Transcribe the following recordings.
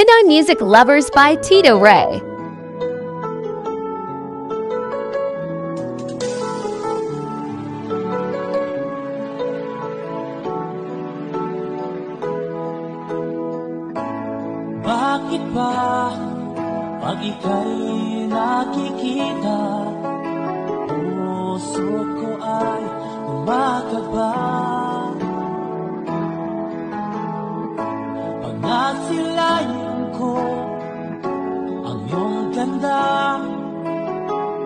Pinoy Music Lovers by Tito Ray. Bakit ba pag ika'y nakikita, puso ko ay kumakaba? Pag nasilayan ko ang iyong ganda,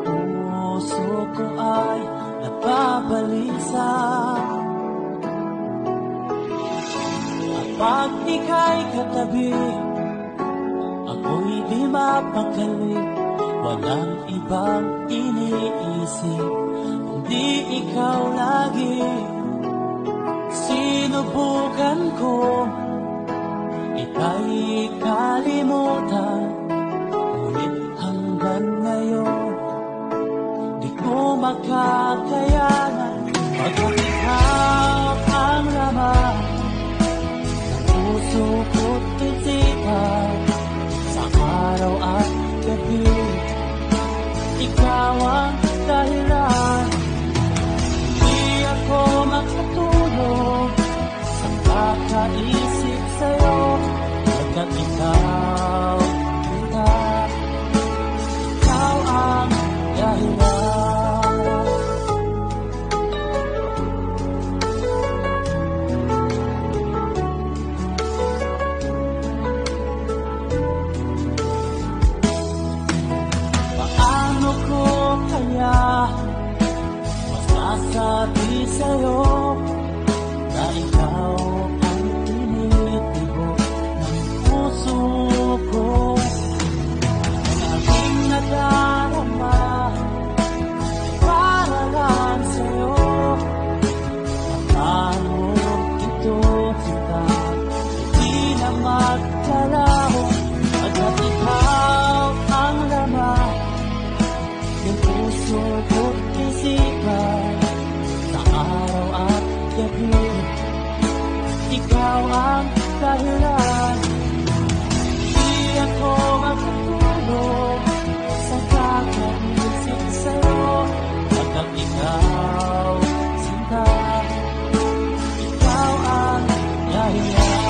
puso ko ay napabalisa. At pag ika'y katabi, ako'y di mapakali, walang ibang iniisip, kundi ikaw lagi. Sinubukan ko ika'y kalimutan, ngunit hanggang ngayon di ko makakayanan. Pagkat ikaw ang laman ng puso ko't isipan, araw at gabi, ikaw ang dahilan. Hindi ako makatulog sa kakaisip sa'yo, pagkat ikaw, ikaw ang dahilan. Masasabi sa'yo na ikaw ang tinitibok ng puso ko. Ang aking nadarama ay para lang sa'yo. Paano ito kita hindi na magkalaho, pagkat ikaw ang laman ng puso ko't isipan, sa araw at gabi, ikaw ang dahilan. Di ako makatulog sa kakaisip sa'yo, pagkat ikaw, sinta, ikaw ang dahilan.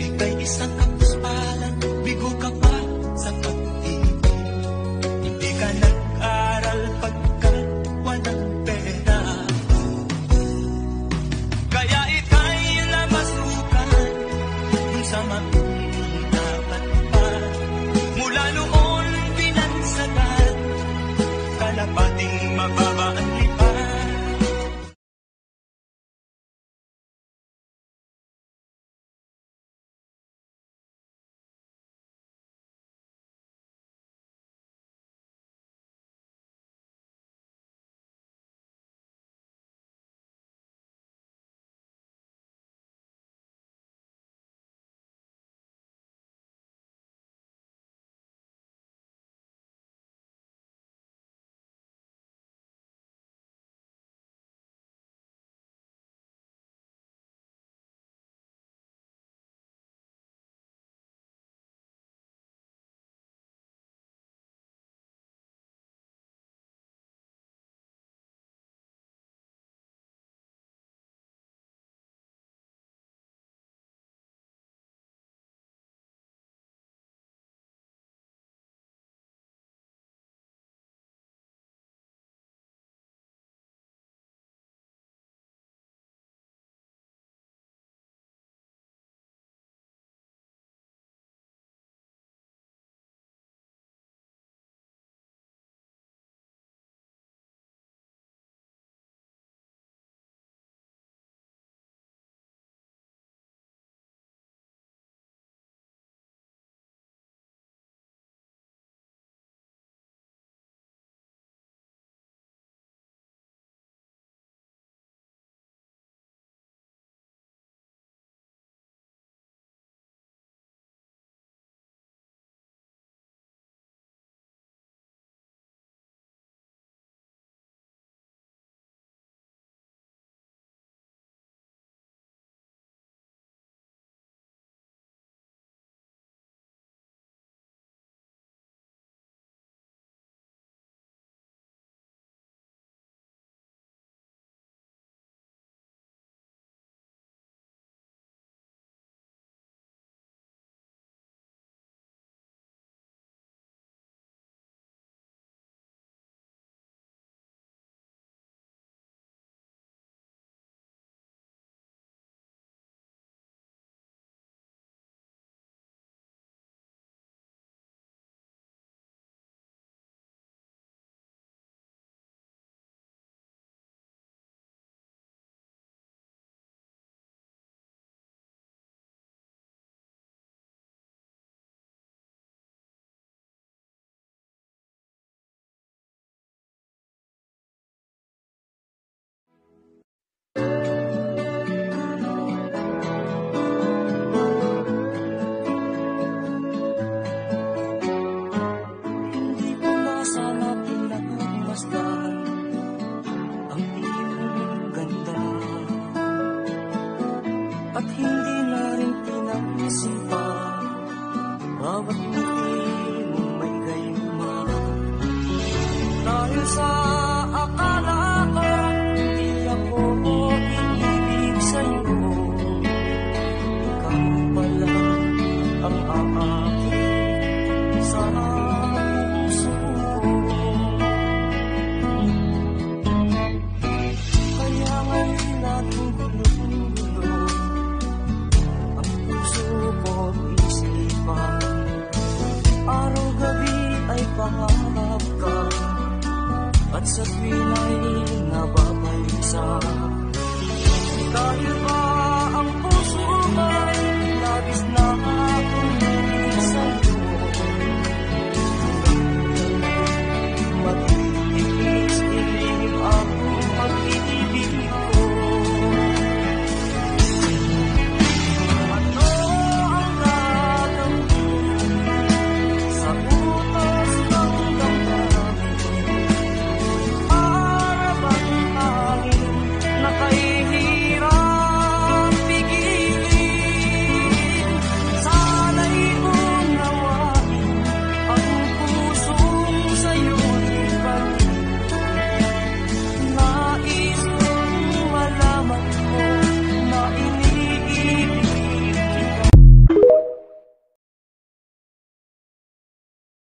Ika'y isang kapuspalan, bigo ka pa sa pag-ibig. sa akala ko, hindi ako iibig sa'yo. Ikaw pala ang aakit sa puso ko. Kaya ngayon natin gulo-gulo ang puso ko't isipan. Araw-gabi ay pahanap ka, at sa tuwin ay nababaysa. Dahil ba